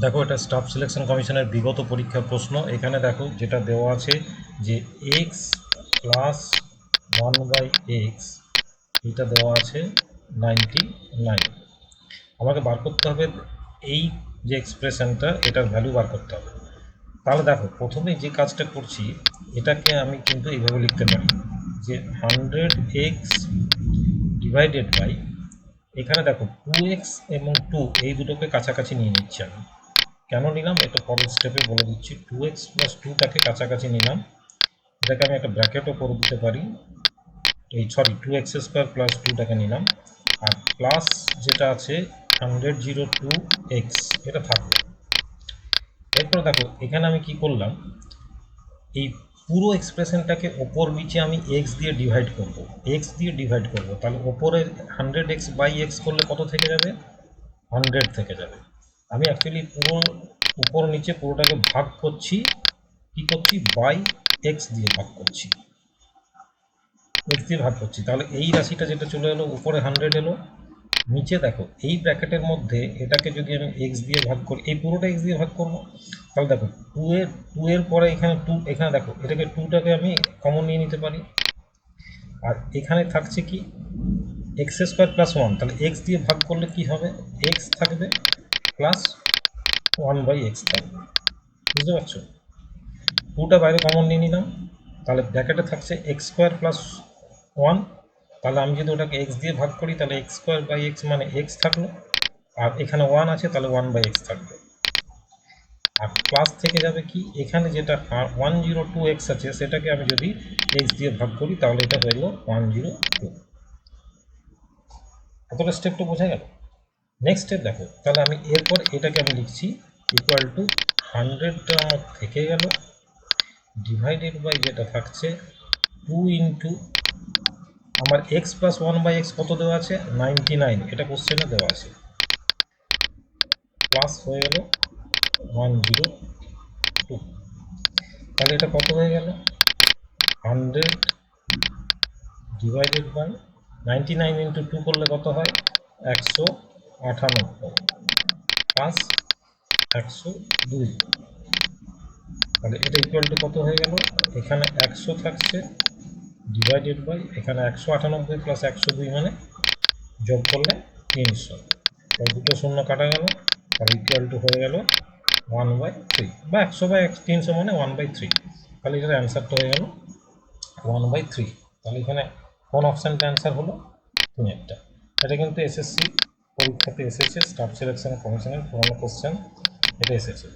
দেখো এটা staff selection কমিশনের বিগত পরীক্ষার প্রশ্ন। এখানে দেখো যেটা দেওয়া আছে যে এক্স প্লাস 1/x এটা দেওয়া আছে 99। আমাকে বার করতে হবে এই যে এক্সপ্রেশনটা, এটার ভ্যালু বার করতে হবে। তাহলে দেখো প্রথমে যে কাজটা করছি, এটাকে আমি কিন্তু এইভাবে লিখতে পারি যে 100x ডিভাইডেড বাই, এখানে দেখো 2x এবং 2 এই দুটোকে কাছাকাছি নিয়ে নিচ্ছি আমি। কেন নিলাম এটা পরের স্টেপে বলে দিচ্ছি। 2x প্লাস 2টাকে কাছাকাছি নিলাম, এটাকে আমি একটা ব্র্যাকেটও করে দিতে পারি। এই 2x স্কোয়ার প্লাস 2টাকে নিলাম, আর প্লাস যেটা আছে 100 এটা থাকবে। এরপর দেখো এখানে আমি কি করলাম, এই পুরো এক্সপ্রেশনটাকে ওপর নিচে আমি এক্স দিয়ে ডিভাইড করব, তাহলে ওপরে 100x/x করলে কত থেকে যাবে, 100 থেকে যাবে। আমি অ্যাকচুয়ালি পুরো উপর নিচে পুরোটাকে ভাগ করছি, কি করছি, বাই এক্স দিয়ে ভাগ করছি, তাহলে এই রাশিটা যেটা চলে এলো উপরে 100 এলো, নিচে দেখো এই ব্র্যাকেটের মধ্যে এটাকে যদি আমি এক্স দিয়ে ভাগ করি, এই পুরোটা এক্স দিয়ে ভাগ করবো, তাহলে দেখো 2 এর পরে এখানে 2, এখানে দেখো এটাকে 2টাকে আমি কমন নিয়ে নিতে পারি, আর এখানে থাকছে কি এক্স স্কোয়ার প্লাস 1, তাহলে এক্স দিয়ে ভাগ করলে কি হবে, এক্স থাকবে প্লাস 1/x থাকবে। বুঝতে পারছো? 2টা বাইরে কমন নিয়ে নিলাম, তাহলে ব্র্যাকেটে থাকছে এক্স স্কোয়ার প্লাস 1, তাহলে আমি যদি ওটাকে এক্স দিয়ে ভাগ করি তাহলে এক্স স্কোয়ার বাই এক্স মানে এক্স থাকলো, আর এখানে 1 আছে তাহলে 1/x থাকবে। আর প্লাস থেকে যাবে কি, এখানে যেটা 102x আছে সেটাকে আমি যদি এক্স দিয়ে ভাগ করি তাহলে এটা হয়ে গেল 102। এতটা স্টেপটা বোঝা গেল। নেক্সট স্টেপ দেখো, তাহলে আমি এরপর এটাকে আমি লিখছি ইকুয়াল টু 100টা আমার থেকে গেল ডিভাইডেড বাই যেটা থাকছে 2 ইন্টু আমার এক্স প্লাস 1/x কত দেওয়া আছে 99, এটা কোশ্চেনে দেওয়া আছে, প্লাস হয়ে গেল 102। তাহলে এটা কত হয়ে গেল, 100 ডিভাইডেড বাই 99 ইন্টু 2 করলে কত হয় 198 প্লাস 102। তাহলে এটা ইকুয়াল টু কত হয়ে গেল, এখানে 100 থাকছে ডিভাইডেড বাই এখানে 198 প্লাস 102 মানে যোগ করলে 300, তাই দুটো শূন্য কাটা গেল, তাহলে ইকুয়াল টু হয়ে গেল 1/3 বা 100/300 মানে 1/3। তাহলে এটার অ্যান্সারটা হয়ে গেল 1/3। তাহলে এখানে কোন অপশানটা অ্যান্সার হলো, 3-টা। এটা কিন্তু এসএসসি পরীক্ষাতে এসেছে, স্টাফ সিলেকশন কমিশনের পুরোনো কোশ্চেন এটা এসেছে।